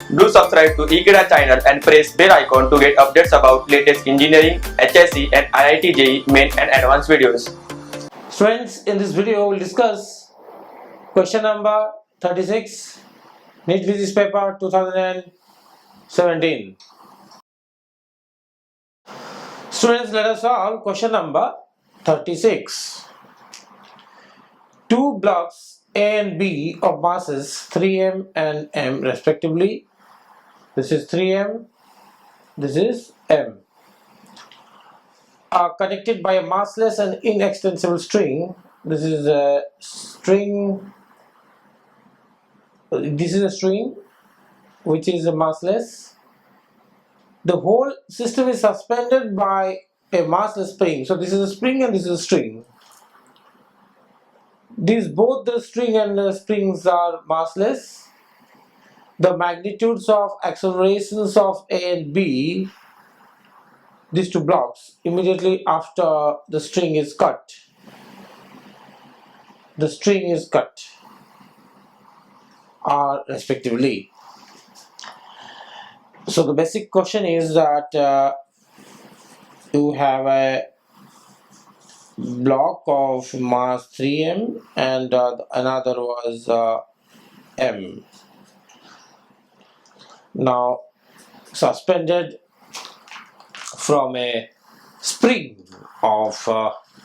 Do subscribe to Ekeeda channel and press bell icon to get updates about latest engineering, HSC and IIT JEE main and advanced videos. Students, in this video we'll discuss question number 36, NEET Physics paper 2017. Students, let us solve question number 36. Two blocks A and B of masses 3m and m respectively. This is 3m, this is m. Are connected by a massless and inextensible string. This is a string. This is a string which is a massless. The whole system is suspended by a massless spring. So this is a spring and this is a string. Both the string and the springs are massless. The magnitudes of accelerations of A and B, these two blocks, immediately after the string is cut. The string is cut are respectively. So the basic question is that you have a block of mass 3m and another was m. Now suspended from a spring of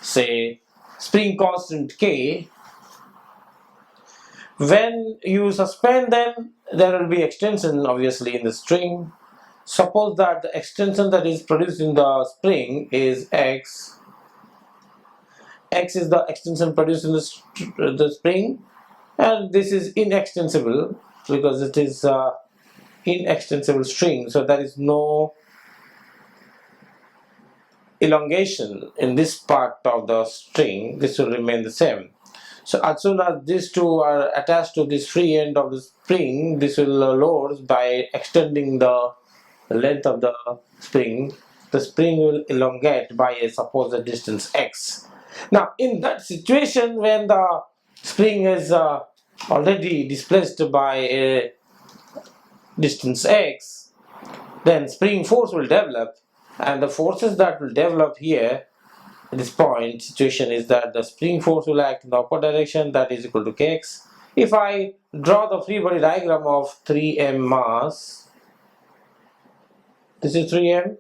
say spring constant k. When you suspend them, there will be extension obviously in the string. Suppose that the extension that is produced in the spring is x. X is the extension produced in the spring, and this is inextensible because it is inextensible string, so there is no elongation in this part of the string. This will remain the same. So as soon as these two are attached to this free end of the spring, this will lower by extending the length of the spring. The spring will elongate by a supposed distance x. Now in that situation, when the spring is already displaced by a distance x, then spring force will develop, and the forces that will develop here at this point situation is that the spring force will act in the upward direction, that is equal to kx. If I draw the free body diagram of 3m mass, this is 3m,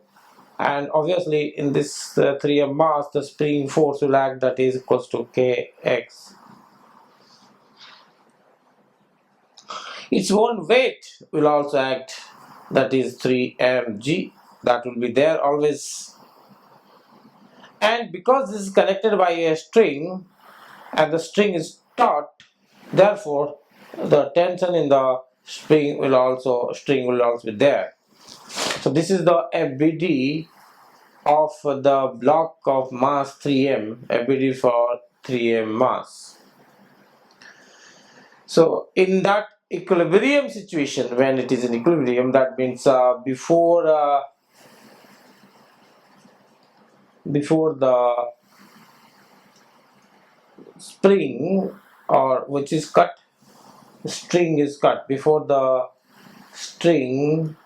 and obviously in this 3m mass the spring force will act, that is equals to kx. Its own weight will also act, that is 3mg, that will be there always. And because this is connected by a string and the string is taut, therefore the tension in the string will also be there. So this is the FBD of the block of mass 3m, FBD for 3m mass. So in that equilibrium situation, when it is in equilibrium, that means before the spring, or which is cut, string is cut, before the string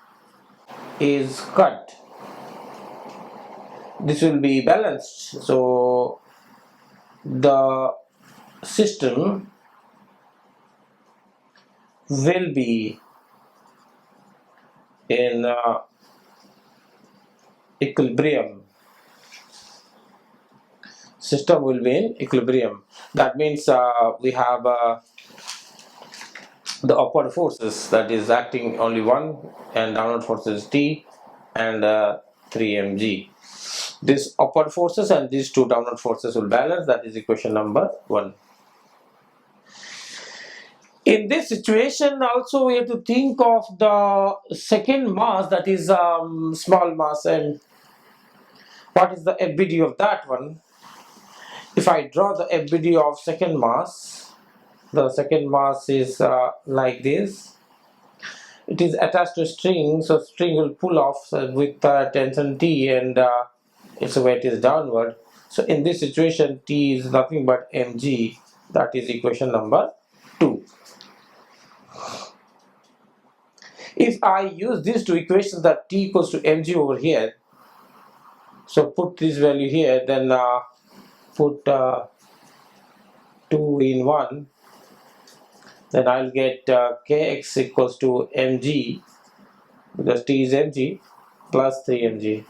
is cut, this will be balanced. So the system will be in equilibrium. System will be in equilibrium. That means we have the upward forces that is acting only one, and downward forces T and 3mg. These upward forces and these two downward forces will balance, that is equation number 1. In this situation also we have to think of the second mass, that is small mass, and what is the FBD of that one. If I draw the FBD of second mass, the second mass is like this. It is attached to a string, so string will pull off with tension T, and its weight is downward. So in this situation T is nothing but mg, that is equation number 2. If I use these two equations, that T equals to mg over here, so put this value here, then put 2 in 1, then I'll get kx equals to mg, because T is mg, plus 3 mg.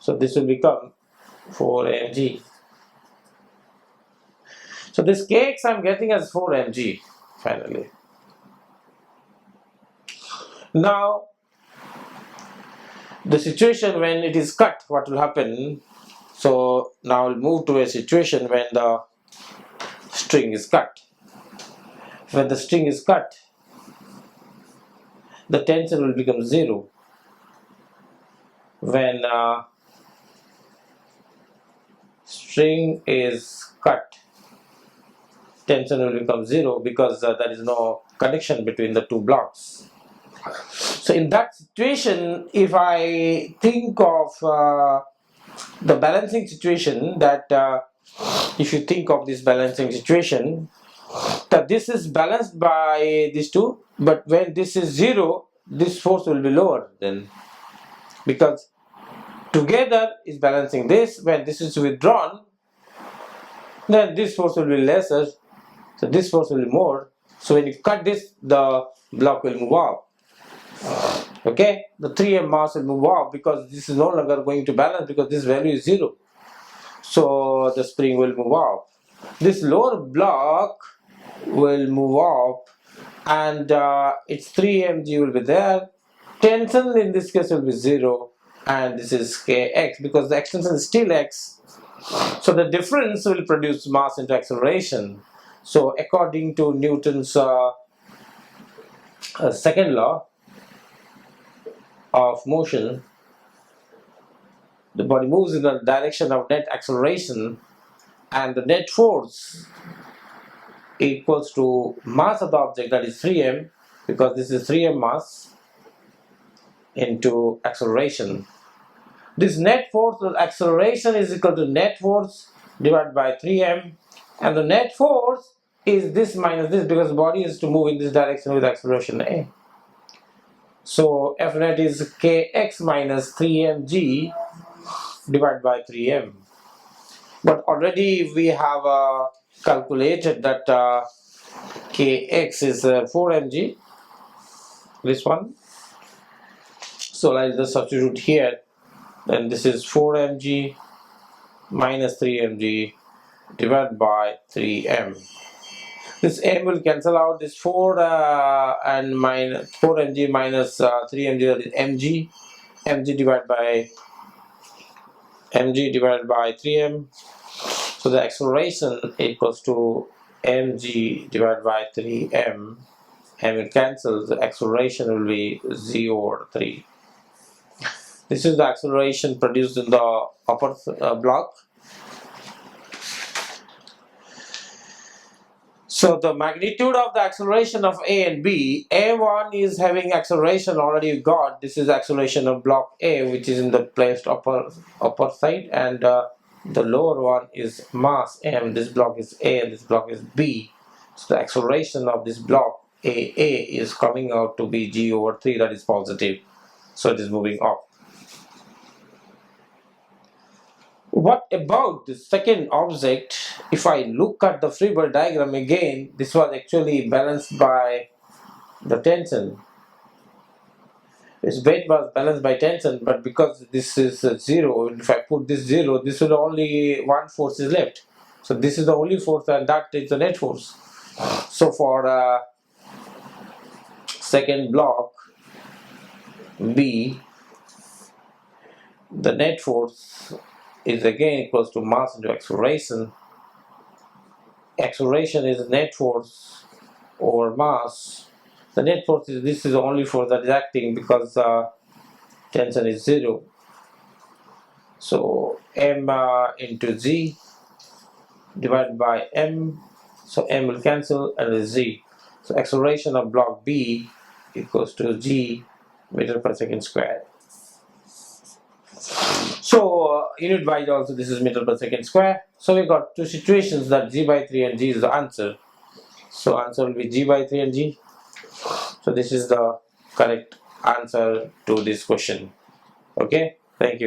So this will become 4 mg. So this kx I'm getting as 4 mg finally. Now the situation when it is cut, what will happen? So now we'll move to a situation when the string is cut. When the string is cut, the tension will become 0. When string is cut, tension will become 0 because there is no connection between the two blocks. So in that situation, if I think of the balancing situation, that if you think of this balancing situation, that this is balanced by these two, but when this is 0, this force will be lower then, because together is balancing this. When this is withdrawn, then this force will be lesser, so this force will be more. So when you cut this, the block will move off. Okay, the 3m mass will move off because this is no longer going to balance, because this value is 0. So the spring will move off. This lower block will move off, and its 3 mg will be there. Tension in this case will be 0, and this is kx because the extension is still x. So the difference will produce mass into acceleration. So according to Newton's second law of motion, the body moves in the direction of net acceleration, and the net force equals to mass of the object, that is 3m, because this is 3m mass, into acceleration. This net force or acceleration is equal to net force divided by 3m, and the net force is this minus this, because the body is to move in this direction with acceleration a. So F net is kx minus 3mg divided by 3m. But already we have calculated that kx is 4mg, this one. So let's just substitute here. Then this is 4mg minus 3mg divided by 3m. This m will cancel out. This 4 and minus 4mg minus 3mg, that is mg. mg divided by 3m. So the acceleration equals to mg divided by 3m. M will cancel. The acceleration will be 0 over 3. This is the acceleration produced in the upper block. So the magnitude of the acceleration of A and B, A1 is having acceleration already got. This is acceleration of block A, which is in the placed upper side, and the lower one is mass M. This block is A and this block is B. So the acceleration of this block AA is coming out to be G over 3, that is positive. So it is moving up. What about the second object? If I look at the free body diagram again, this was actually balanced by the tension. Its weight was balanced by tension, but because this is 0, if I put this 0, this will only one force is left. So this is the only force, and that is the net force. So for second block B, the net force is again equals to mass into acceleration. Acceleration is net force over mass. The net force is, this is the only force that is acting because tension is 0. So m into z divided by m. So m will cancel and is z. So acceleration of block B equals to g meter per second squared. So unit wise also this is meter per second square. So we got two situations, that g by 3 and g is the answer. So answer will be g by 3 and g. So this is the correct answer to this question. Okay, thank you.